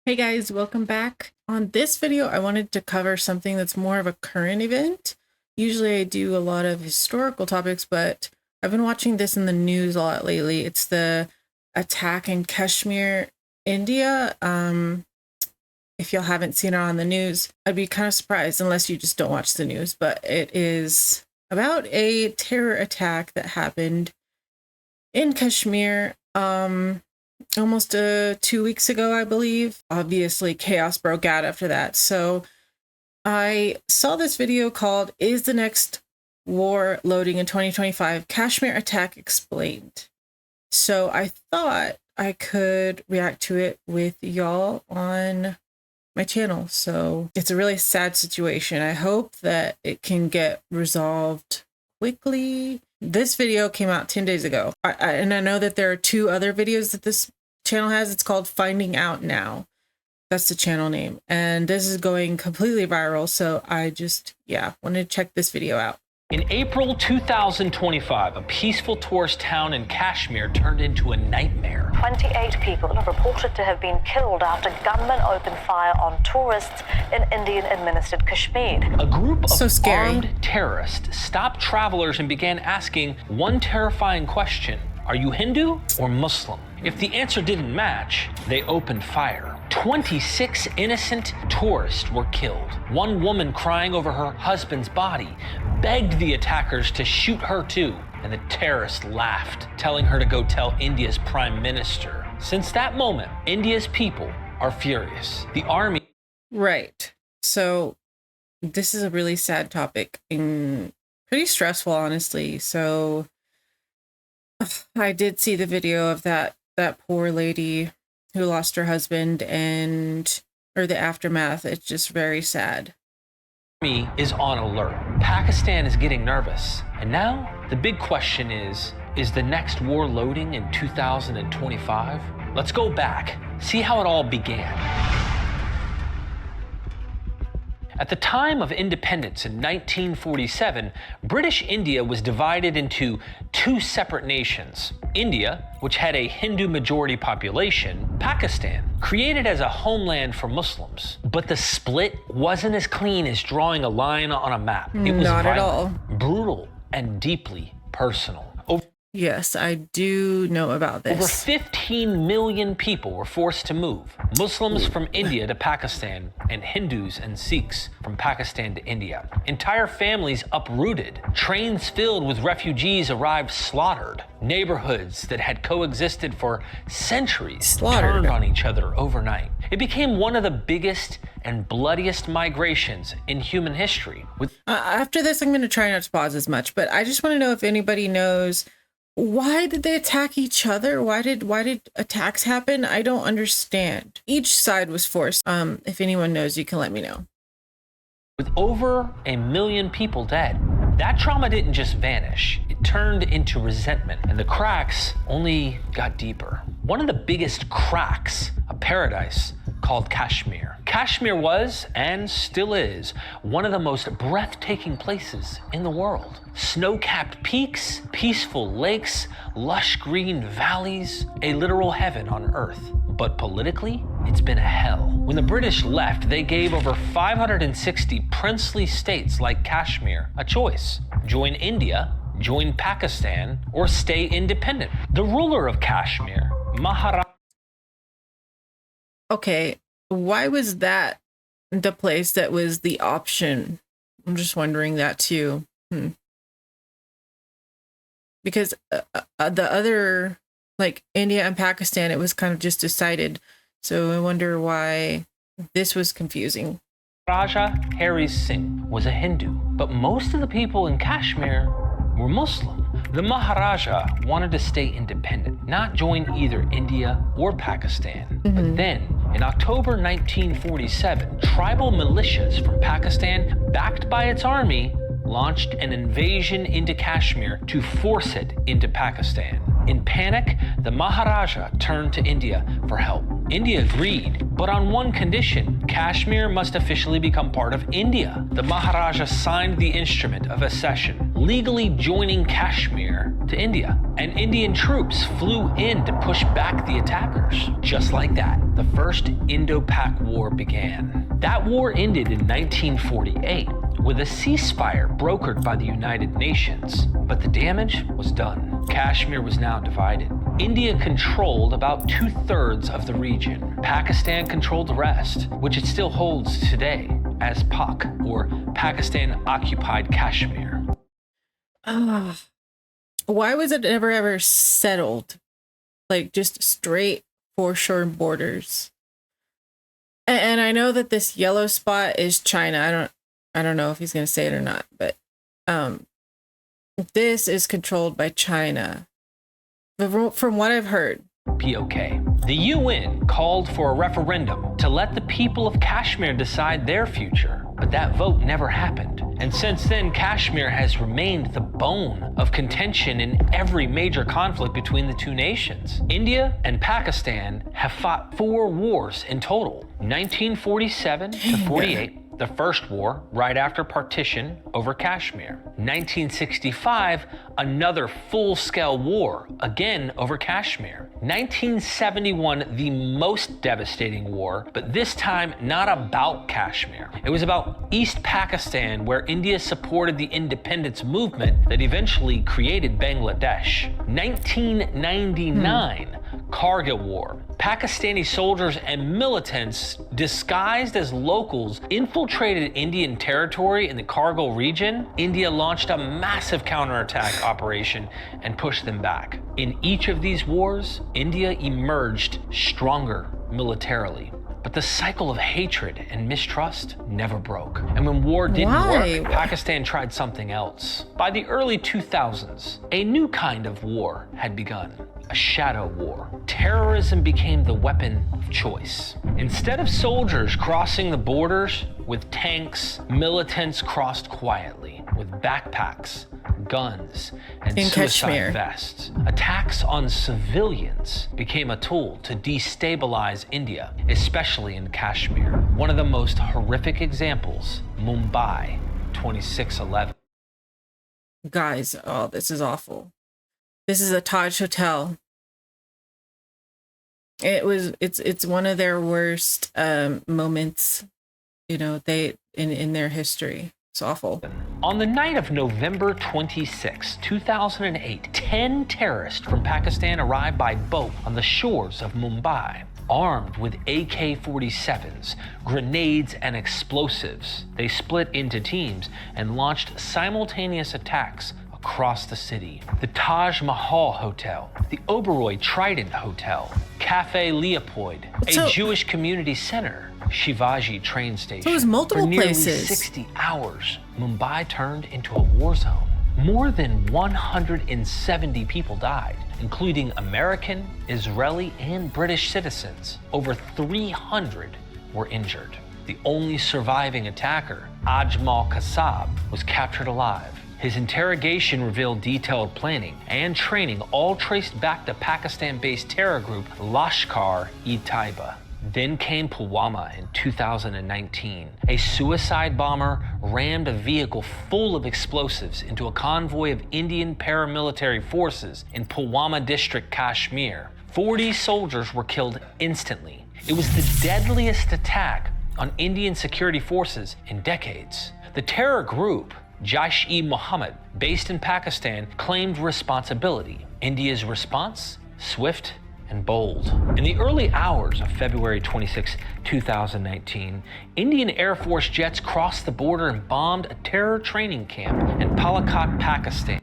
Hey guys, welcome back. On this video, I wanted to cover something that's more of a current event. Usually I do a lot of historical topics, but I've been watching this in the news a lot lately. It's the attack in Kashmir, India. If y'all haven't seen it on the news, I'd be kind of surprised unless you just don't watch the news, but it is about a terror attack that happened in Kashmir. Almost 2 weeks ago, I believe. Obviously, chaos broke out after that. So I saw this video called "Is the Next War Loading in 2025? Kashmir Attack Explained." So I thought I could react to it with y'all on my channel. So it's a really sad situation. I hope that it can get resolved quickly. This video came out 10 days ago. And I know that there are two other videos that this channel has. It's called Finding Out Now. That's the channel name. And this is going completely viral. So I just, wanted to check this video out. In April 2025, a peaceful tourist town in Kashmir turned into a nightmare. 28 people are reported to have been killed after gunmen opened fire on tourists in Indian-administered Kashmir. A group of armed terrorists stopped travelers and began asking one terrifying question: are you Hindu or Muslim? If the answer didn't match, they opened fire. 26 innocent tourists were killed. One woman, crying over her husband's body, begged the attackers to shoot her too, and the terrorists laughed, telling her to go tell India's prime minister. Since that moment, India's people are furious. The army... Right. So this is a really sad topic and pretty stressful, honestly. So I did see the video of that poor lady who lost her husband or the aftermath. It's just very sad. Army is on alert. Pakistan is getting nervous. And now the big question is the next war loading in 2025? Let's go back, see how it all began. At the time of independence in 1947, British India was divided into two separate nations. India, which had a Hindu majority population, Pakistan, created as a homeland for Muslims. But the split wasn't as clean as drawing a line on a map. It was not violent, at all. Brutal, and deeply personal. Yes, I do know about this. Over 15 million people were forced to move. Muslims from India to Pakistan, and Hindus and Sikhs from Pakistan to India. Entire families uprooted. Trains filled with refugees arrived slaughtered. Neighborhoods that had coexisted for centuries turned on each other overnight. It became one of the biggest and bloodiest migrations in human history. After this, I'm going to try not to pause as much, but I just want to know if anybody knows, why did they attack each other? Why did attacks happen? I don't understand. Each side was forced. If anyone knows, you can let me know. With over 1 million people dead, that trauma didn't just vanish. It turned into resentment, and the cracks only got deeper. One of the biggest cracks, a paradise called Kashmir. Kashmir was, and still is, one of the most breathtaking places in the world. Snow-capped peaks, peaceful lakes, lush green valleys, a literal heaven on earth. But politically, it's been a hell. When the British left, they gave over 560 princely states like Kashmir a choice: join India, join Pakistan, or stay independent. The ruler of Kashmir, Maharaja... Okay, why was that the place that was the option? I'm just wondering that too. Because the other, like India and Pakistan, it was kind of just decided. So I wonder why this was confusing. Raja Hari Singh was a Hindu, but most of the people in Kashmir were Muslim. The Maharaja wanted to stay independent, not join either India or Pakistan. But then, in October 1947, tribal militias from Pakistan, backed by its army, launched an invasion into Kashmir to force it into Pakistan. In panic, the Maharaja turned to India for help. India agreed, but on one condition: Kashmir must officially become part of India. The Maharaja signed the instrument of accession, legally joining Kashmir to India, and Indian troops flew in to push back the attackers. Just like that, the First Indo-Pak War began. That war ended in 1948 with a ceasefire brokered by the United Nations, but the damage was done. Kashmir was now divided. India controlled about 2/3 of the region. Pakistan controlled the rest, which it still holds today as POC, or Pakistan-occupied Kashmir. Why was it never ever settled? Like just straight foreshore borders. And I know that this yellow spot is China. I don't know if he's going to say it or not, but this is controlled by China. From what I've heard. POK. The UN called for a referendum to let the people of Kashmir decide their future, but that vote never happened. And since then, Kashmir has remained the bone of contention in every major conflict between the two nations. India and Pakistan have fought 4 wars in total: 1947 to 48. The first war, right after partition, over Kashmir. 1965, another full-scale war, again over Kashmir. 1971, the most devastating war, but this time not about Kashmir. It was about East Pakistan, where India supported the independence movement that eventually created Bangladesh. 1999, Kargil War. Pakistani soldiers and militants disguised as locals infiltrated Indian territory in the Kargil region. India launched a massive counterattack operation and pushed them back. In each of these wars, India emerged stronger militarily. But the cycle of hatred and mistrust never broke. And when war didn't work, Pakistan tried something else. By the early 2000s, a new kind of war had begun. A shadow war. Terrorism became the weapon of choice. Instead of soldiers crossing the borders with tanks, militants crossed quietly with backpacks, guns, and suicide vests. Attacks on civilians became a tool to destabilize India, especially in Kashmir. One of the most horrific examples, Mumbai, 26/11. Guys, oh, this is awful. This is a Taj Hotel. It's one of their worst moments, you know, in their history. It's awful. On the night of November 26, 2008, 10 terrorists from Pakistan arrived by boat on the shores of Mumbai, armed with AK-47s, grenades, and explosives. They split into teams and launched simultaneous attacks across the city. The Taj Mahal Hotel, the Oberoi Trident Hotel, Cafe Leopold, a Jewish community center, Shivaji train station. So it was multiple For nearly places. 60 hours, Mumbai turned into a war zone. More than 170 people died, including American, Israeli, and British citizens. Over 300 were injured. The only surviving attacker, Ajmal Kasab, was captured alive. His interrogation revealed detailed planning and training, all traced back to Pakistan-based terror group Lashkar-e-Taiba. Then came Pulwama in 2019. A suicide bomber rammed a vehicle full of explosives into a convoy of Indian paramilitary forces in Pulwama district, Kashmir. 40 soldiers were killed instantly. It was the deadliest attack on Indian security forces in decades. The terror group, Jaish-e-Mohammed, based in Pakistan, claimed responsibility. India's response? Swift and bold. In the early hours of February 26, 2019, Indian Air Force jets crossed the border and bombed a terror training camp in Palakkad, Pakistan.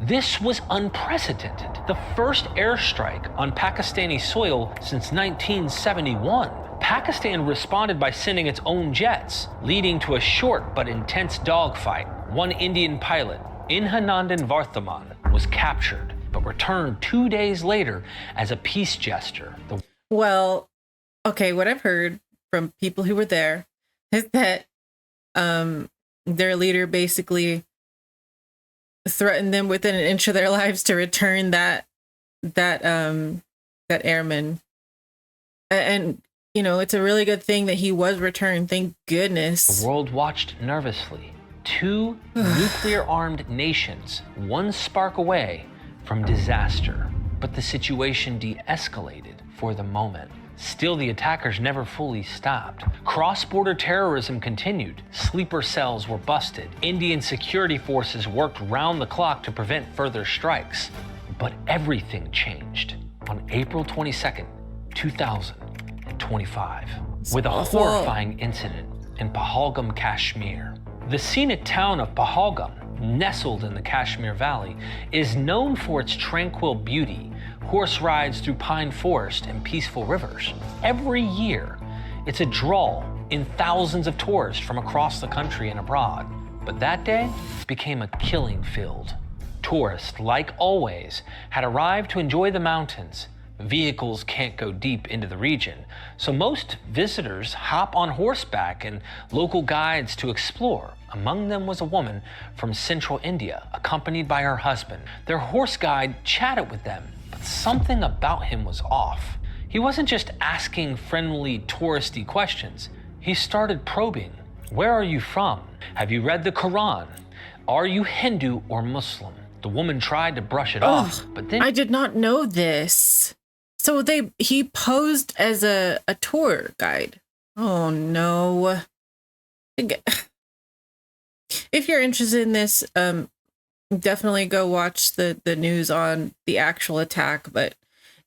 This was unprecedented. The first airstrike on Pakistani soil since 1971. Pakistan responded by sending its own jets, leading to a short but intense dogfight. One Indian pilot, Inhanandan Varthaman, was captured, but returned 2 days later as a peace gesture. Well, okay, what I've heard from people who were there is that their leader basically threatened them within an inch of their lives to return that airman. And you know, it's a really good thing that he was returned. Thank goodness. The world watched nervously. Two nuclear-armed nations, one spark away from disaster, but the situation de-escalated for the moment. Still, the attackers never fully stopped. Cross-border terrorism continued. Sleeper cells were busted. Indian security forces worked round the clock to prevent further strikes. But everything changed on April 22nd, 2025, with a horrifying incident in Pahalgam, Kashmir. The scenic town of Pahalgam, nestled in the Kashmir Valley, is known for its tranquil beauty, horse rides through pine forest, and peaceful rivers. Every year, it's a draw in thousands of tourists from across the country and abroad. But that day became a killing field. Tourists, like always, had arrived to enjoy the mountains. Vehicles can't go deep into the region, so most visitors hop on horseback and local guides to explore. Among them was a woman from central India, accompanied by her husband. Their horse guide chatted with them, but something about him was off. He wasn't just asking friendly, touristy questions. He started probing. Where are you from? Have you read the Quran? Are you Hindu or Muslim? The woman tried to brush it off, but then... I did not know this. So he posed as a tour guide. Oh no. If you're interested in this, definitely go watch the news on the actual attack, but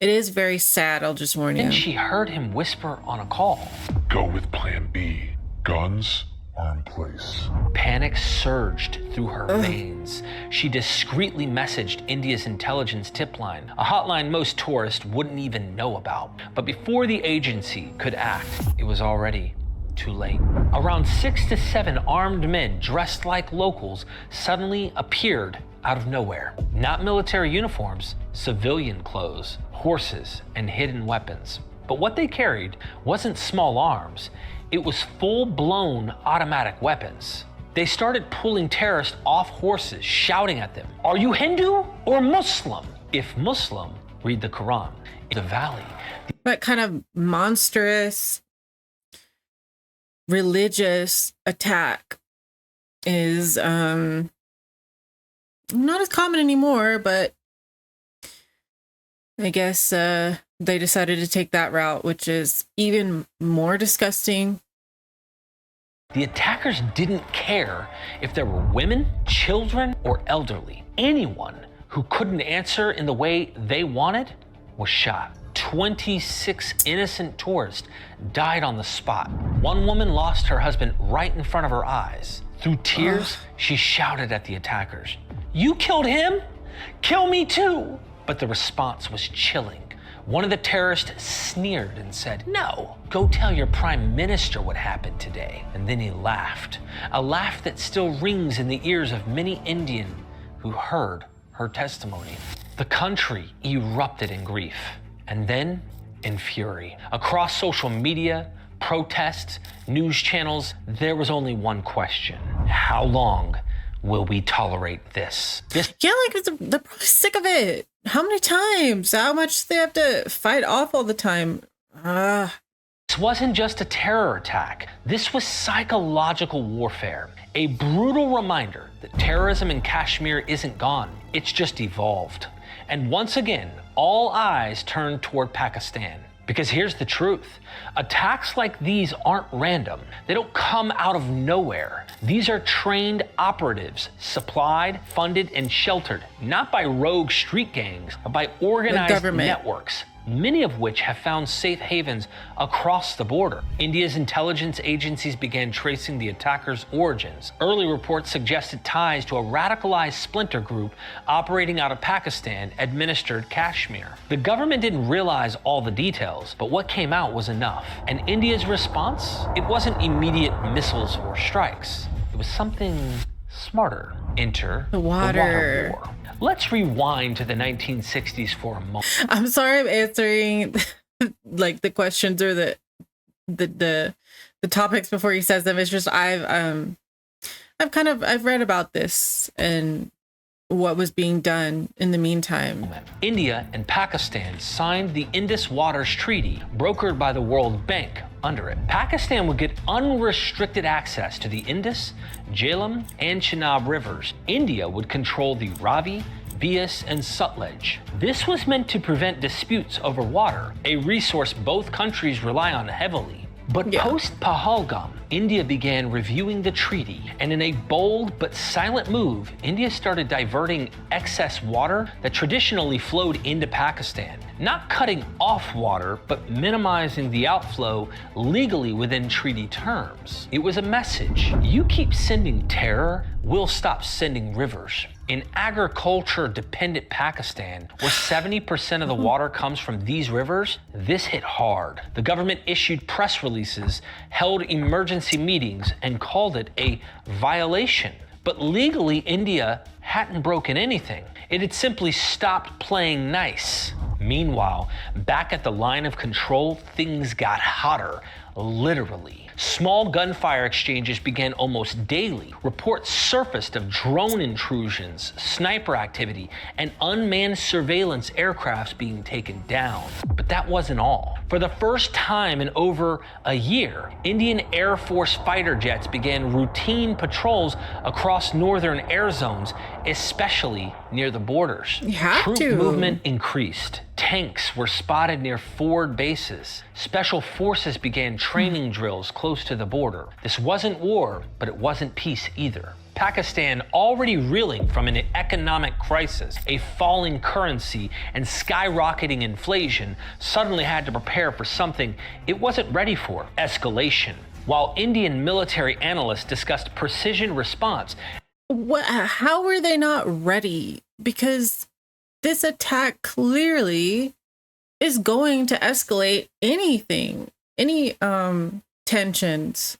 it is very sad, I'll just warn you. Then she heard him whisper on a call. Go with plan B. Guns are in place. Panic surged through her veins. She discreetly messaged India's intelligence tip line, a hotline most tourists wouldn't even know about. But before the agency could act, it was already too late. Around 6 to 7 armed men dressed like locals suddenly appeared out of nowhere. Not military uniforms, civilian clothes, horses, and hidden weapons. But what they carried wasn't small arms. It was full-blown automatic weapons. They started pulling terrorists off horses, shouting at them, "Are you Hindu or Muslim? If Muslim, read the Quran." In the valley. What kind of monstrous religious attack is not as common anymore, but I guess they decided to take that route, which is even more disgusting. The attackers didn't care if there were women, children, or elderly. Anyone who couldn't answer in the way they wanted was shot. 26 innocent tourists died on the spot. One woman lost her husband right in front of her eyes. Through tears, she shouted at the attackers, "You killed him? Kill me too!" But the response was chilling. One of the terrorists sneered and said, "No, go tell your prime minister what happened today." And then he laughed, a laugh that still rings in the ears of many Indians who heard her testimony. The country erupted in grief and then in fury. Across social media, protests, news channels, there was only one question: how long will we tolerate this? Yeah, like they're probably sick of it. How many times? How much do they have to fight off all the time? This wasn't just a terror attack. This was psychological warfare. A brutal reminder that terrorism in Kashmir isn't gone. It's just evolved. And once again, all eyes turned toward Pakistan. Because here's the truth. Attacks like these aren't random. They don't come out of nowhere. These are trained operatives, supplied, funded, and sheltered, not by rogue street gangs, but by organized networks, many of which have found safe havens across the border. India's intelligence agencies began tracing the attackers' origins. Early reports suggested ties to a radicalized splinter group operating out of Pakistan-administered Kashmir. The government didn't realize all the details, but what came out was enough. And India's response? It wasn't immediate missiles or strikes. It was something smarter. Enter the water war. Let's rewind to the 1960s for a moment. I'm sorry I'm answering like the questions or the topics before he says them. It's just I've read about this and what was being done in the meantime. India and Pakistan signed the Indus Waters Treaty, brokered by the World Bank. Under it, Pakistan would get unrestricted access to the Indus, Jhelum, and Chenab rivers. India would control the Ravi, Bias and Sutlej. This was meant to prevent disputes over water, a resource both countries rely on heavily. But post-Pahalgam, India began reviewing the treaty, and in a bold but silent move, India started diverting excess water that traditionally flowed into Pakistan. Not cutting off water, but minimizing the outflow legally within treaty terms. It was a message: you keep sending terror, we'll stop sending rivers. In agriculture-dependent Pakistan, where 70% of the water comes from these rivers, this hit hard. The government issued press releases, held emergency meetings, and called it a violation. But legally, India hadn't broken anything. It had simply stopped playing nice. Meanwhile, back at the line of control, things got hotter, literally. Small gunfire exchanges began almost daily. Reports surfaced of drone intrusions, sniper activity, and unmanned surveillance aircrafts being taken down. But that wasn't all. For the first time in over a year, Indian Air Force fighter jets began routine patrols across northern air zones, especially near the borders. Troop movement increased. Tanks were spotted near forward bases. Special forces began training drills close to the border. This wasn't war, but it wasn't peace either. Pakistan, already reeling from an economic crisis, a falling currency, and skyrocketing inflation, suddenly had to prepare for something it wasn't ready for: escalation. While Indian military analysts discussed precision response. How were they not ready? Because this attack clearly is going to escalate anything, any tensions.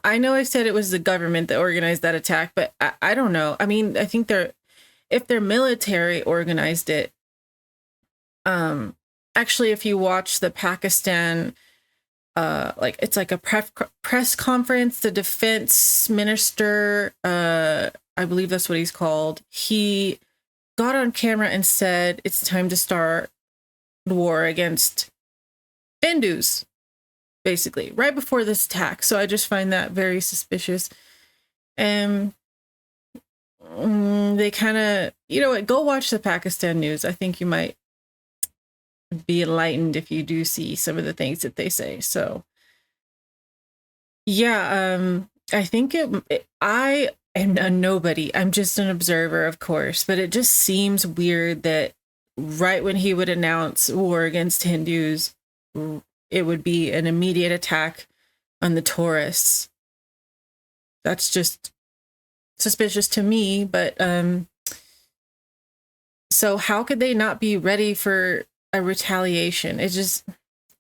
I know I said it was the government that organized that attack, but I don't know. I mean, I think if their military organized it, actually, if you watch the Pakistan, it's like a press conference, the defense minister, I believe that's what he's called, he got on camera and said it's time to start war against Hindus, basically, right before this attack. So I just find that very suspicious. And they kind of, you know what, go watch the Pakistan news. I think you might be enlightened if you do see some of the things that they say. So yeah, I think I am a nobody. I'm just an observer, of course, but it just seems weird that right when he would announce war against Hindus, it would be an immediate attack on the tourists. That's just suspicious to me, but so how could they not be ready for a retaliation? It's just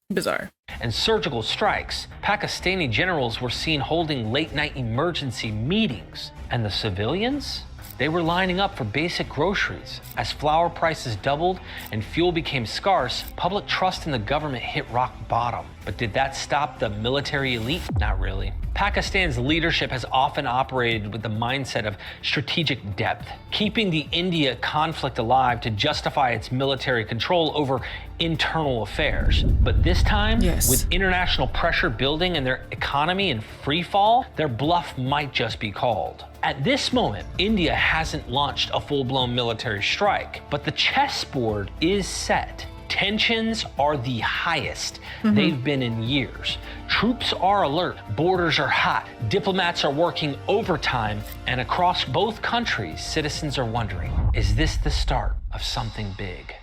bizarre. And surgical strikes. Pakistani generals were seen holding late-night emergency meetings. And the civilians? They were lining up for basic groceries. As flour prices doubled and fuel became scarce, public trust in the government hit rock bottom. But did that stop the military elite? Not really. Pakistan's leadership has often operated with the mindset of strategic depth, keeping the India conflict alive to justify its military control over internal affairs. But this time, with international pressure building and their economy in free fall, their bluff might just be called. At this moment, India hasn't launched a full-blown military strike, but the chessboard is set. Tensions are the highest they've been in years. Troops are alert, borders are hot, diplomats are working overtime, and across both countries, citizens are wondering, is this the start of something big?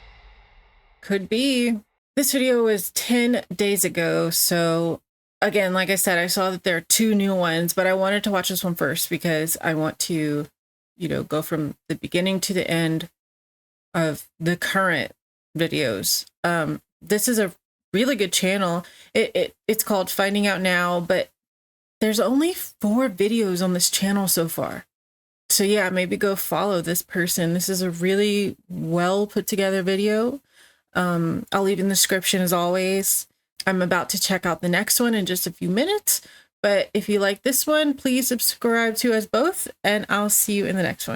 Could be. This video was 10 days ago, so again, like I said, I saw that there are 2 new ones, but I wanted to watch this one first because I want to, you know, go from the beginning to the end of the current videos. This is a really good channel. It's called Finding Out Now, but there's only 4 videos on this channel so far. So yeah, maybe go follow this person. This is a really well put together video. I'll leave in the description as always. I'm about to check out the next one in just a few minutes, but if you like this one, please subscribe to us both, and I'll see you in the next one.